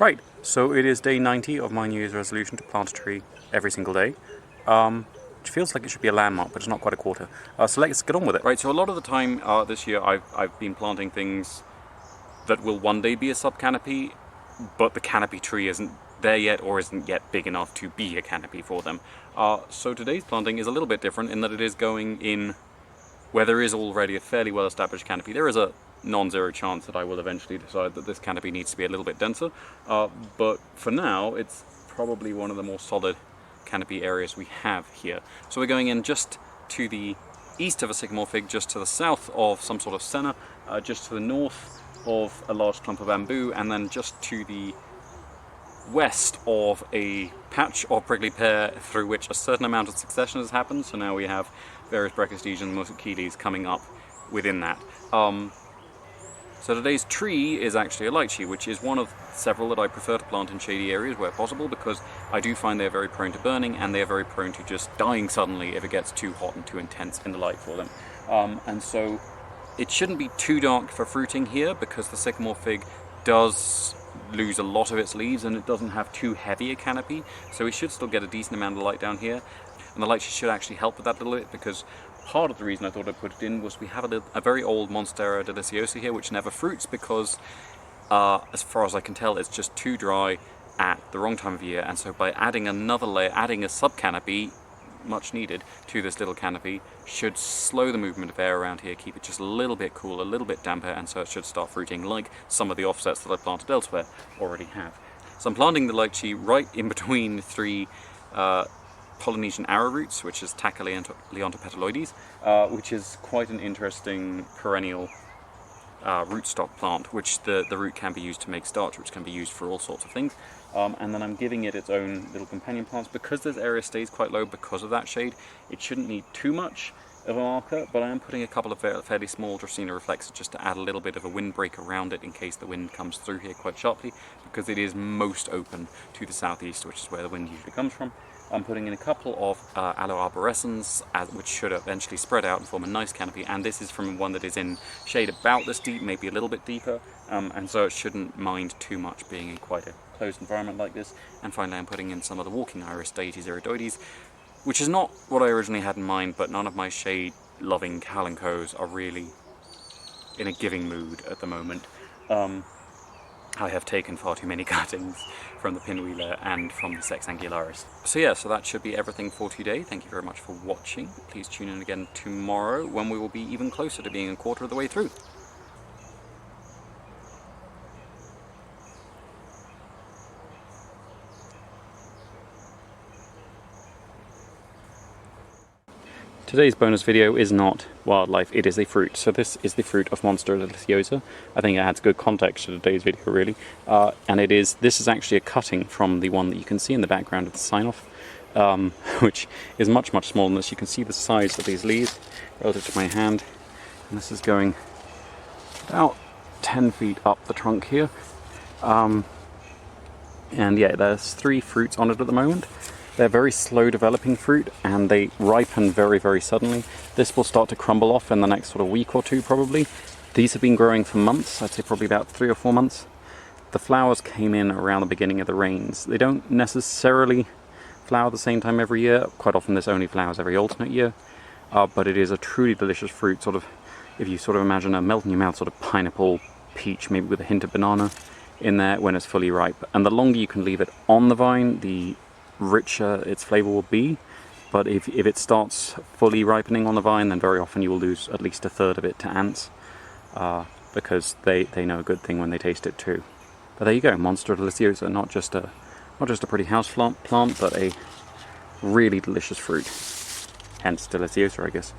Right, so it is day 90 of my New Year's resolution to plant a tree every single day. Which feels like it should be a landmark, but it's not quite a quarter. So let's get on with it. Right, so a lot of the time this year I've been planting things that will one day be a subcanopy, but the canopy tree isn't there yet or isn't yet big enough to be a canopy for them. So today's planting is a little bit different in that it is going in where there is already a fairly well-established canopy. There is a non-zero chance that I will eventually decide that this canopy needs to be a little bit denser, but for now it's probably one of the more solid canopy areas we have here. So we're going in just to the east of a sycamore fig, just to the south of some sort of senna, just to the north of a large clump of bamboo, and then just to the west of a patch of prickly pear through which a certain amount of succession has happened. So now we have various Brachystegia and Moringa coming up within that. So today's tree is actually a Litchi, which is one of several that I prefer to plant in shady areas where possible, because I do find they're very prone to burning and they're very prone to just dying suddenly if it gets too hot and too intense in the light for them. And so it shouldn't be too dark for fruiting here, because the sycamore fig does lose a lot of its leaves and it doesn't have too heavy a canopy, so we should still get a decent amount of light down here. And the Litchi should actually help with that a little bit, because part of the reason I thought I'd put it in was we have a very old Monstera deliciosa here which never fruits because, as far as I can tell, it's just too dry at the wrong time of year, and so by adding another layer, adding a subcanopy, much needed, to this little canopy, should slow the movement of air around here, keep it just a little bit cooler, a little bit damper, and so it should start fruiting like some of the offsets that I planted elsewhere already have. So I'm planting the Litchi right in between three Polynesian arrowroots, which is Tacca leontopetaloides, which is quite an interesting perennial rootstock plant, which the root can be used to make starch, which can be used for all sorts of things. And then I'm giving it its own little companion plants. Because this area stays quite low because of that shade, it shouldn't need too much of a marker, but I am putting a couple of fairly small Dracaena reflexes just to add a little bit of a windbreak around it in case the wind comes through here quite sharply, because it is most open to the southeast, which is where the wind usually comes from. I'm putting in a couple of aloe arborescens, which should eventually spread out and form a nice canopy, and this is from one that is in shade about this deep, maybe a little bit deeper, and so it shouldn't mind too much being in quite a closed environment like this. And finally I'm putting in some of the walking iris, Deity iridoides, which is not what I originally had in mind, but none of my shade-loving calencos are really in a giving mood at the moment. I have taken far too many cuttings from the pinwheeler and from the Sex angularis. So yeah, so that should be everything for today. Thank you very much for watching. Please tune in again tomorrow when we will be even closer to being a quarter of the way through. Today's bonus video is not wildlife, it is a fruit. So this is the fruit of Monstera deliciosa. I think it adds good context to today's video, really. And this is actually a cutting from the one that you can see in the background of the sign-off, which is much, much smaller than this. You can see the size of these leaves relative to my hand. And this is going about 10 feet up the trunk here. And yeah, there's 3 fruits on it at the moment. They're very slow developing fruit and they ripen very, very suddenly. This will start to crumble off in the next sort of week or two probably. These have been growing for months, I'd say probably about 3 or 4 months. The flowers came in around the beginning of the rains. They don't necessarily flower the same time every year. Quite often this only flowers every alternate year. But it is a truly delicious fruit, sort of, if you sort of imagine a melt in your mouth sort of pineapple, peach, maybe with a hint of banana in there when it's fully ripe. And the longer you can leave it on the vine, the richer its flavour will be, but if it starts fully ripening on the vine, then very often you will lose at least 1/3 of it to ants, because they know a good thing when they taste it too. But there you go, Monstera deliciosa, not just a pretty house plant, but a really delicious fruit, hence deliciosa, I guess.